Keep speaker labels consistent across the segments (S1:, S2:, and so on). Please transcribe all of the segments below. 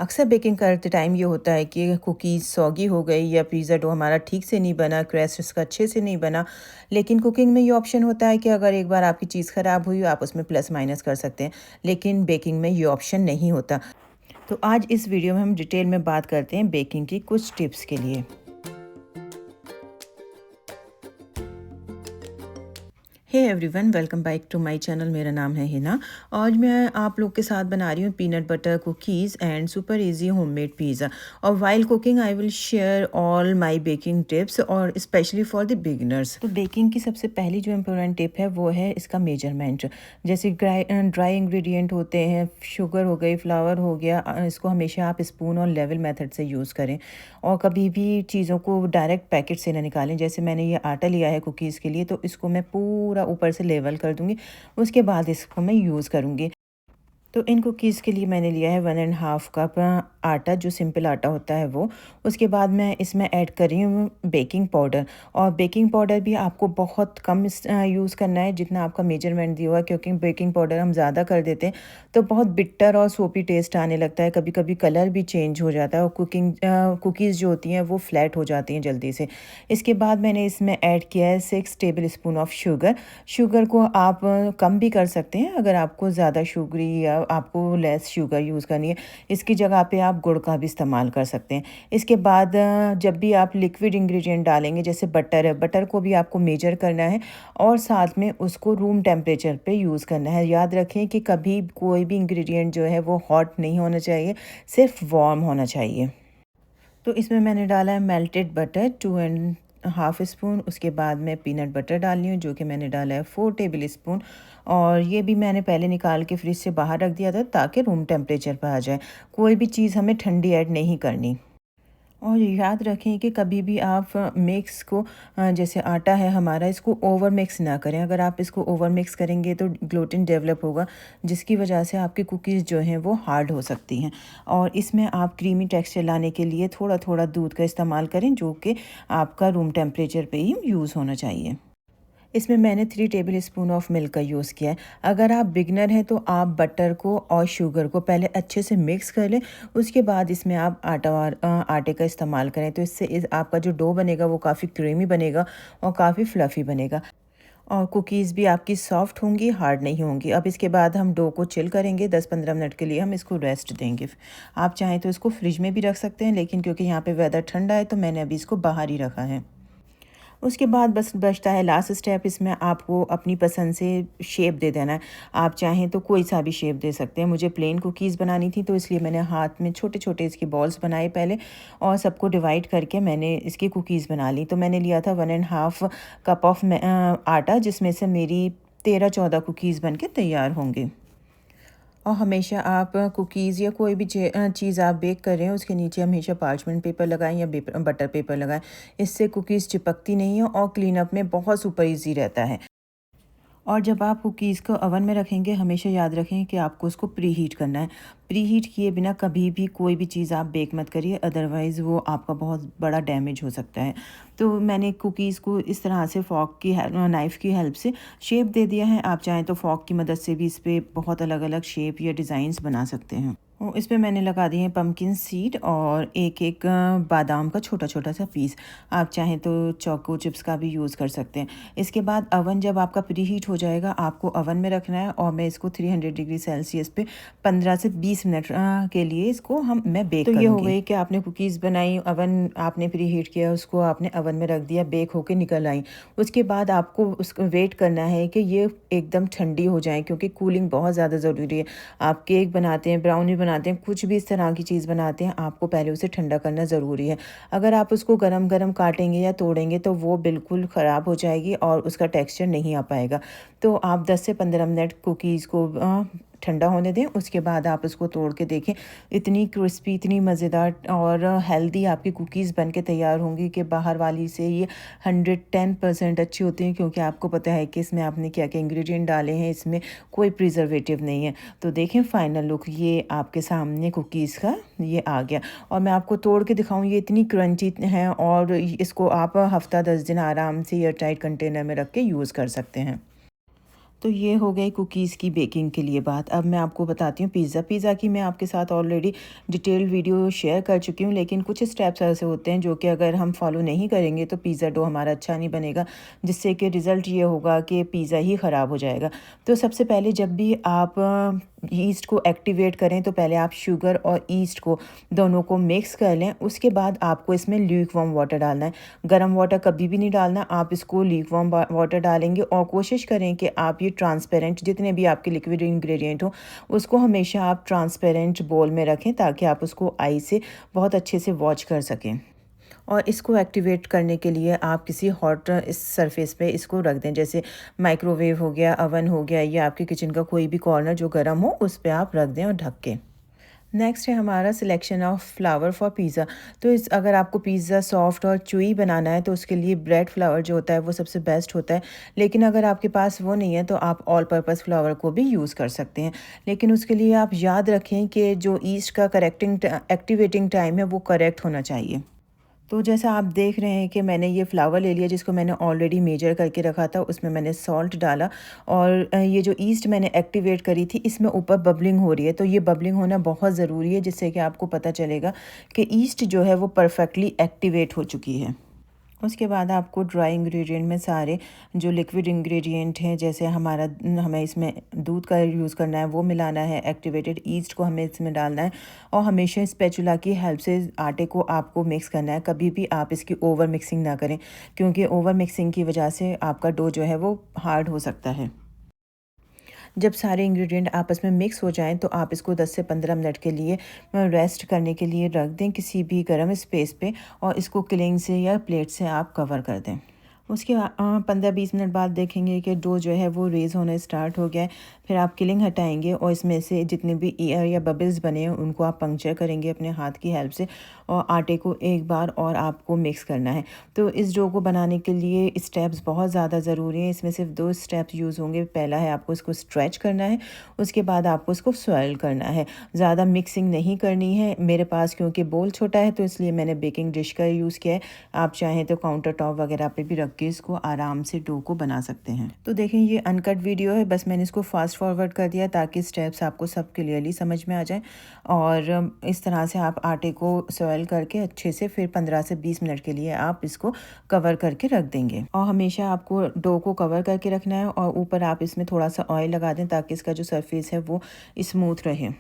S1: अक्सर बेकिंग करते टाइम ये होता है कि कुकीज़ सॉगी हो गई या पिज़्ज़ा डो हमारा ठीक से नहीं बना, क्रस्ट इसका अच्छे से नहीं बना। लेकिन कुकिंग में ये ऑप्शन होता है कि अगर एक बार आपकी चीज़ ख़राब हुई, आप उसमें प्लस माइनस कर सकते हैं। लेकिन बेकिंग में ये ऑप्शन नहीं होता। तो आज इस वीडियो में हम डिटेल में बात करते हैं बेकिंग की कुछ टिप्स के लिए। Hey everyone, welcome back to my channel. मेरा नाम है हिना। आज मैं आप लोग के साथ बना रही हूँ peanut butter cookies and super easy homemade pizza. और while cooking I will share all my baking tips और स्पेशली फॉर द बिगिनर्स। तो बेकिंग की सबसे पहली जो इम्पोर्टेंट टिप है वो है इसका मेजरमेंट। जैसे ड्राई इंग्रेडिएंट होते हैं, शुगर हो गई, फ्लावर हो गया, इसको हमेशा आप स्पून और लेवल मेथड से यूज़ करें। और कभी भी चीज़ों को डायरेक्ट पैकेट से ना निकालें। जैसे मैंने ये आटा लिया है कुकीज़ के लिए, तो इसको मैं पूरा ऊपर से लेवल कर दूँगी, उसके बाद इसको मैं यूज़ करूँगी। तो इन कुकीज़ के लिए मैंने लिया है 1.5 कप आटा, जो सिंपल आटा होता है वो। उसके बाद मैं इसमें ऐड कर रही हूँ बेकिंग पाउडर। और बेकिंग पाउडर भी आपको बहुत कम यूज़ करना है जितना आपका मेजरमेंट दिया हुआ है, क्योंकि बेकिंग पाउडर हम ज़्यादा कर देते हैं तो बहुत बिटर और सोपी टेस्ट आने लगता है। कभी कभी कलर भी चेंज हो जाता है और कुकीज़ जो होती हैं वो फ्लैट हो जाती हैं जल्दी से। इसके बाद मैंने इसमें ऐड किया है 6 table spoon of sugar. Sugar को आप कम भी कर सकते हैं अगर आपको ज़्यादा शुगरी या आपको लेस शुगर यूज़ करनी है। इसकी जगह पे आप गुड़ का भी इस्तेमाल कर सकते हैं। इसके बाद जब भी आप लिक्विड इंग्रेडिएंट डालेंगे, जैसे बटर है, बटर को भी आपको मेजर करना है और साथ में उसको रूम टेम्परेचर पे यूज़ करना है। याद रखें कि कभी कोई भी इंग्रेडिएंट जो है वो हॉट नहीं होना चाहिए, सिर्फ वार्म होना चाहिए। तो इसमें मैंने डाला है मेल्टेड बटर 2.5 स्पून। उसके बाद मैं पीनट बटर डाल रही हूँ, जो कि मैंने डाला है 4 टेबल स्पून। और ये भी मैंने पहले निकाल के फ्रिज से बाहर रख दिया था ताकि रूम टेम्परेचर पर आ जाए। कोई भी चीज़ हमें ठंडी ऐड नहीं करनी। और याद रखें कि कभी भी आप मिक्स को जैसे आटा है हमारा, इसको ओवर मिक्स ना करें। अगर आप इसको ओवर मिक्स करेंगे तो ग्लूटेन डेवलप होगा, जिसकी वजह से आपकी कुकीज़ जो हैं वो हार्ड हो सकती हैं। और इसमें आप क्रीमी टेक्सचर लाने के लिए थोड़ा थोड़ा दूध का इस्तेमाल करें, जो कि आपका रूम टेम्परेचर पे ही यूज़ होना चाहिए। इसमें मैंने 3 टेबल स्पून ऑफ मिल्क का यूज़ किया है। अगर आप बिगनर हैं तो आप बटर को और शुगर को पहले अच्छे से मिक्स कर लें। उसके बाद इसमें आप आटे का इस्तेमाल करें, तो इससे आपका जो डो बनेगा वो काफ़ी क्रीमी बनेगा और काफ़ी फ्लफ़ी बनेगा। और कुकीज़ भी आपकी सॉफ्ट होंगी, हार्ड नहीं होंगी। अब इसके बाद हम डो को चिल करेंगे, 10-15 मिनट के लिए हम इसको रेस्ट देंगे। आप चाहें तो इसको फ्रिज में भी रख सकते हैं, लेकिन क्योंकि यहाँ पे वेदर ठंडा है तो मैंने अभी इसको बाहर ही रखा है। उसके बाद बस बचता है लास्ट स्टेप। इसमें आपको अपनी पसंद से शेप दे देना है। आप चाहें तो कोई सा भी शेप दे सकते हैं। मुझे प्लेन कुकीज़ बनानी थी, तो इसलिए मैंने हाथ में छोटे छोटे इसके बॉल्स बनाए पहले, और सबको डिवाइड करके मैंने इसकी कुकीज़ बना ली। तो मैंने लिया था 1.5 कप ऑफ आटा, जिसमें से मेरी 13-14 कुकीज़ बन के तैयार होंगे। और हमेशा आप कुकीज़ या कोई भी चीज़ आप बेक कर रहे हैं, उसके नीचे हमेशा पार्चमेंट पेपर लगाएं या बटर पेपर लगाएं। इससे कुकीज़ चिपकती नहीं है और क्लीन अप में बहुत सुपर इजी रहता है। और जब आप कुकीज़ को ओवन में रखेंगे, हमेशा याद रखें कि आपको उसको प्री हीट करना है। प्री हीट किए बिना कभी भी कोई भी चीज़ आप बेक मत करिए, अदरवाइज़ वो आपका बहुत बड़ा डैमेज हो सकता है। तो मैंने कुकीज़ को इस तरह से नाइफ़ की हेल्प से शेप दे दिया है। आप चाहें तो फॉक की मदद से भी इस पर बहुत अलग अलग शेप या डिज़ाइंस बना सकते हैं। और इस पे मैंने लगा दिए हैं पम्पकिन सीड और एक एक बादाम का छोटा छोटा सा पीस। आप चाहें तो चोको चिप्स का भी यूज़ कर सकते हैं। इसके बाद अवन जब आपका प्री हीट हो जाएगा, आपको अवन में रखना है। और मैं इसको 300 डिग्री सेल्सियस पे 15 से 20 मिनट के लिए इसको मैं बेक करूँगी। तो ये हो गई कि आपने कुकीज़ बनाई, अवन आपने प्री हीट किया, उसको आपने अवन में रख दिया, बेक होके निकल आई। उसके बाद आपको उसको वेट करना है कि ये एकदम ठंडी हो जाए, क्योंकि कूलिंग बहुत ज़्यादा ज़रूरी है। आप केक बनाते हैं, ब्राउनी बनाते हैं, कुछ भी इस तरह की चीज़ बनाते हैं, आपको पहले उसे ठंडा करना ज़रूरी है। अगर आप उसको गरम गरम काटेंगे या तोड़ेंगे तो वो बिल्कुल ख़राब हो जाएगी और उसका टेक्सचर नहीं आ पाएगा। तो आप 10 से 15 मिनट कुकीज़ को ठंडा होने दें। उसके बाद आप उसको तोड़ के देखें, इतनी क्रिस्पी, इतनी मज़ेदार और हेल्दी आपकी कुकीज़ बन के तैयार होंगी कि बाहर वाली से ये 110% अच्छी होती हैं, क्योंकि आपको पता है कि इसमें आपने क्या क्या इंग्रेडिएंट डाले हैं, इसमें कोई प्रिजर्वेटिव नहीं है। तो देखें फाइनल लुक ये आपके सामने कुकीज़ का ये आ गया। और मैं आपको तोड़ के दिखाऊं, ये इतनी क्रंची है और इसको आप हफ्ता 10 दिन आराम से एयर टाइट कंटेनर में रख के यूज़ कर सकते हैं। तो ये हो गई कुकीज़ की बेकिंग के लिए बात। अब मैं आपको बताती हूँ पिज़्ज़ा की मैं आपके साथ ऑलरेडी डिटेल्ड वीडियो शेयर कर चुकी हूँ, लेकिन कुछ स्टेप्स ऐसे होते हैं जो कि अगर हम फॉलो नहीं करेंगे तो पिज़्ज़ा डो हमारा अच्छा नहीं बनेगा, जिससे कि रिज़ल्ट ये होगा कि पिज़्ज़ा ही ख़राब हो जाएगा। तो सबसे पहले जब भी आप ईस्ट को एक्टिवेट करें तो पहले आप शुगर और ईस्ट को दोनों को मिक्स कर लें। उसके बाद आपको इसमें ल्यूक वार्म वाटर डालना है। गर्म वाटर कभी भी नहीं डालना, आप इसको ल्यूक वार्म वाटर डालेंगे और कोशिश करें कि आप ये ट्रांसपेरेंट जितने भी आपके लिक्विड इंग्रेडिएंट हो उसको हमेशा आप ट्रांसपेरेंट बोल में रखें ताकि आप उसको आई से बहुत अच्छे से वॉच कर सकें। और इसको एक्टिवेट करने के लिए आप किसी हॉट इस सरफेस पे इसको रख दें, जैसे माइक्रोवेव हो गया, अवन हो गया, या आपके किचन का कोई भी कॉर्नर जो गर्म हो उस पर आप रख दें और ढक के। नेक्स्ट है हमारा selection of flower for pizza. तो इस अगर आपको पिज़्ज़ा सॉफ्ट और चुई बनाना है तो उसके लिए ब्रेड फ्लावर जो होता है वो सबसे बेस्ट होता है, लेकिन अगर आपके पास वो नहीं है तो आप ऑल पर्पस फ्लावर को भी यूज़ कर सकते हैं। लेकिन उसके लिए आप याद रखें कि जो ईस्ट का करेक्टिंग एक्टिवेटिंग टाइम है वो करेक्ट होना चाहिए। तो जैसा आप देख रहे हैं कि मैंने ये फ्लावर ले लिया जिसको मैंने ऑलरेडी मेजर करके रखा था, उसमें मैंने सॉल्ट डाला और ये जो ईस्ट मैंने एक्टिवेट करी थी इसमें ऊपर बबलिंग हो रही है। तो ये बबलिंग होना बहुत ज़रूरी है जिससे कि आपको पता चलेगा कि ईस्ट जो है वो परफेक्टली एक्टिवेट हो चुकी है। उसके बाद आपको ड्राई इंग्रेडिएंट में सारे जो लिक्विड इंग्रेडिएंट हैं, जैसे हमें इसमें दूध का यूज़ करना है वो मिलाना है, एक्टिवेटेड ईस्ट को हमें इसमें डालना है और हमेशा स्पैचुला की हेल्प से आटे को आपको मिक्स करना है। कभी भी आप इसकी ओवर मिक्सिंग ना करें, क्योंकि ओवर मिक्सिंग की वजह से आपका डो जो है वो हार्ड हो सकता है। जब सारे इंग्रेडिएंट आपस में मिक्स हो जाएं तो आप इसको 10 से 15 मिनट के लिए रेस्ट करने के लिए रख दें किसी भी गर्म स्पेस पे, और इसको क्लिंग से या प्लेट से आप कवर कर दें। उसके 15-20 मिनट बाद देखेंगे कि डो जो है वो रेज़ होने स्टार्ट हो गया है। फिर आप किलिंग हटाएंगे और इसमें से जितने भी एयर या बबल्स बने हैं उनको आप पंक्चर करेंगे अपने हाथ की हेल्प से, और आटे को एक बार और आपको मिक्स करना है। तो इस डो को बनाने के लिए स्टेप्स बहुत ज़्यादा ज़रूरी हैं। इसमें सिर्फ 2 स्टेप्स यूज़ होंगे। पहला है आपको इसको स्ट्रेच करना है, उसके बाद आपको इसको स्वेल करना है। ज़्यादा मिक्सिंग नहीं करनी है। मेरे पास क्योंकि बोल छोटा है तो इसलिए मैंने बेकिंग डिश का यूज़ किया है। आप चाहें तो काउंटर टॉप वगैरह पे भी रख के इसको आराम से डो को बना सकते हैं। तो देखें ये अनकट वीडियो है, बस मैंने इसको फास्ट फॉरवर्ड कर दिया ताकि स्टेप्स आपको सब क्लियरली समझ में आ जाए। और इस तरह से आप आटे को स्वेल करके अच्छे से फिर 15 से 20 मिनट के लिए आप इसको कवर करके रख देंगे। और हमेशा आपको डो को कवर करके रखना है और ऊपर आप इसमें थोड़ा सा ऑयल लगा दें ताकि इसका जो सरफेस है वो स्मूथ रहे।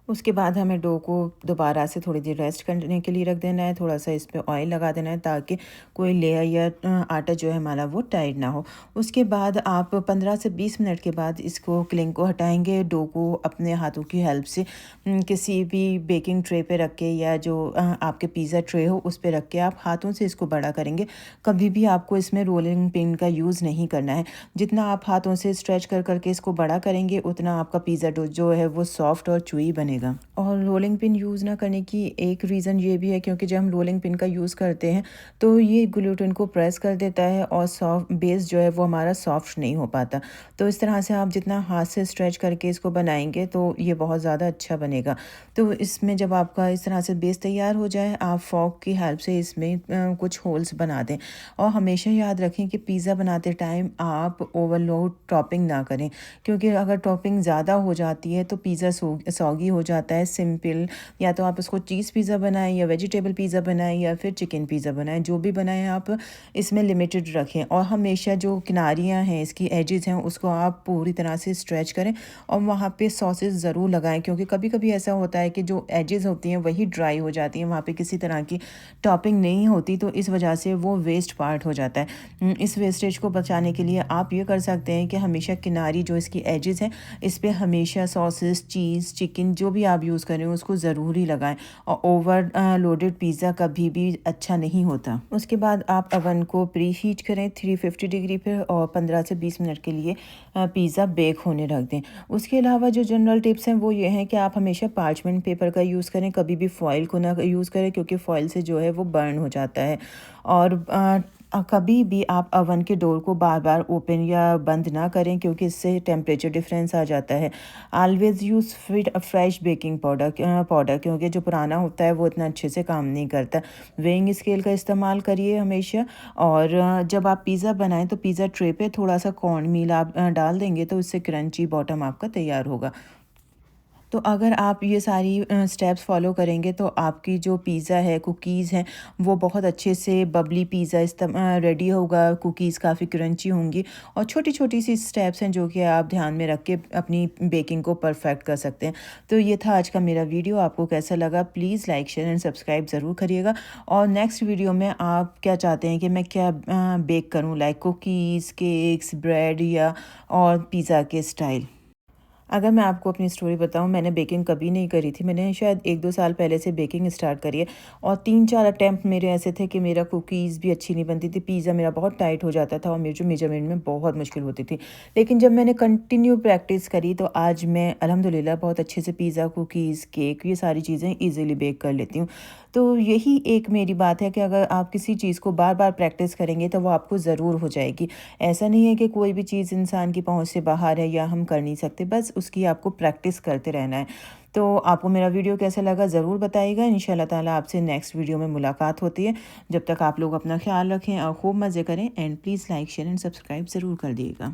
S1: उसके बाद हमें डो को दोबारा से थोड़ी देर रेस्ट करने के लिए रख देना है। थोड़ा सा इस पे ऑयल लगा देना है ताकि कोई लेयर या आटा जो है हमारा वो टाइट ना हो। उसके बाद आप 15 से 20 मिनट के बाद इसको क्लिंग को हटाएंगे। डो को अपने हाथों की हेल्प से किसी भी बेकिंग ट्रे पे रख के या जो आपके पिज़्ज़ा ट्रे हो उस पे रख के आप हाथों से इसको बड़ा करेंगे। कभी भी आपको इसमें रोलिंग पिन का यूज़ नहीं करना है। जितना आप हाथों से स्ट्रेच कर करके इसको बड़ा करेंगे उतना आपका पिज़्ज़ा डो जो है वो सॉफ्ट और चुई बनेगा। और रोलिंग पिन यूज़ ना करने की एक रीज़न ये भी है क्योंकि जब हम रोलिंग पिन का यूज़ करते हैं तो ये ग्लूटेन को प्रेस कर देता है और सॉफ्ट बेस जो है वो हमारा सॉफ्ट नहीं हो पाता। तो इस तरह से आप जितना हाथ से स्ट्रेच करके इसको बनाएंगे तो ये बहुत ज़्यादा अच्छा बनेगा। तो इसमें जब आपका इस तरह से बेस तैयार हो जाए आप फॉक की हेल्प से इसमें कुछ होल्स बना दें। और हमेशा याद रखें कि पिज़्ज़ा बनाते टाइम आप ओवरलोड टॉपिंग ना करें, क्योंकि अगर टॉपिंग ज़्यादा हो जाती है तो पिज़्ज़ा सॉगी हो जाता है। सिंपल या तो आप उसको चीज़ पिज़्ज़ा बनाएं या वेजिटेबल पिज़्ज़ा बनाएं या फिर चिकन पिज़्ज़ा बनाएं, जो भी बनाएं आप इसमें लिमिटेड रखें। और हमेशा जो किनारियां हैं इसकी एजेस हैं उसको आप पूरी तरह से स्ट्रेच करें और वहाँ पे सॉसेस ज़रूर लगाएं, क्योंकि कभी कभी ऐसा होता है कि जो एजेस होती हैं वही ड्राई हो जाती हैं, वहाँ पे किसी तरह की टॉपिंग नहीं होती, तो इस वजह से वो वेस्ट पार्ट हो जाता है। इस वेस्टेज को बचाने के लिए आप ये कर सकते हैं कि हमेशा किनारी जो इसकी एजेस हैं इस पर हमेशा सॉसेस, चीज़, चिकन जो भी आप यूज़ करें उसको ज़रूर ही लगाएं। और ओवर लोडेड पिज़्ज़ा कभी भी अच्छा नहीं होता। उसके बाद आप अवन को प्री हीट करें 350 डिग्री पर और 15 से 20 मिनट के लिए पिज़्ज़ा बेक होने रख दें। उसके अलावा जो जनरल टिप्स हैं वो ये हैं कि आप हमेशा पार्चमेंट पेपर का यूज़ करें, कभी भी फॉइल को ना यूज़ करें, क्योंकि फॉइल से जो है वो बर्न हो जाता है। और कभी भी आप अवन के डोर को बार बार ओपन या बंद ना करें, क्योंकि इससे टेम्परेचर डिफरेंस आ जाता है। Always use fresh baking powder, क्योंकि जो पुराना होता है वो इतना अच्छे से काम नहीं करता। वेइंग स्केल का इस्तेमाल करिए हमेशा। और जब आप पिज़्ज़ा बनाएं तो पिज़्ज़ा ट्रे पे थोड़ा सा कॉर्न मील आप डाल देंगे तो उससे क्रंची बॉटम आपका तैयार होगा। तो अगर आप ये सारी स्टेप्स फॉलो करेंगे तो आपकी जो पिज़्ज़ा है, कुकीज़ हैं, वो बहुत अच्छे से बबली पिज़्ज़ा रेडी होगा। कुकीज़ काफ़ी क्रंची होंगी। और छोटी-छोटी सी स्टेप्स हैं जो कि आप ध्यान में रख के अपनी बेकिंग को परफेक्ट कर सकते हैं। तो ये था आज का मेरा वीडियो। आपको कैसा लगा please like, share and subscribe ज़रूर करिएगा। और नेक्स्ट वीडियो में आप क्या चाहते हैं कि मैं क्या बेक करूँ, लाइक कुकीज़, केक्स, ब्रेड या और पिज़्ज़ा के स्टाइल। अगर मैं आपको अपनी स्टोरी बताऊँ, मैंने बेकिंग कभी नहीं करी थी। मैंने शायद 1-2 साल पहले से बेकिंग स्टार्ट करी है। और 3-4 अटेम्प्ट मेरे ऐसे थे कि मेरा कुकीज़ भी अच्छी नहीं बनती थी, पिज़्ज़ा मेरा बहुत टाइट हो जाता था और मेरे जो मेजरमेंट में बहुत मुश्किल होती थी। लेकिन जब मैंने कंटिन्यू प्रैक्टिस करी तो आज मैं अल्हम्दुलिल्लाह बहुत अच्छे से पिज़्ज़ा, कुकीज़, केक ये सारी चीज़ें ईज़िली बेक कर लेती हूँ। तो यही एक मेरी बात है कि अगर आप किसी चीज़ को बार-बार प्रैक्टिस करेंगे तो वो आपको ज़रूर हो जाएगी। ऐसा नहीं है कि कोई भी चीज़ इंसान की पहुँच से बाहर है या हम कर नहीं सकते, बस उसकी आपको प्रैक्टिस करते रहना है। तो आपको मेरा वीडियो कैसा लगा ज़रूर बताइएगा। इंशाल्लाह ताला आपसे नेक्स्ट वीडियो में मुलाकात होती है। जब तक आप लोग अपना ख़्याल रखें और खूब मज़े करें। And please like, share and subscribe ज़रूर कर दिएगा।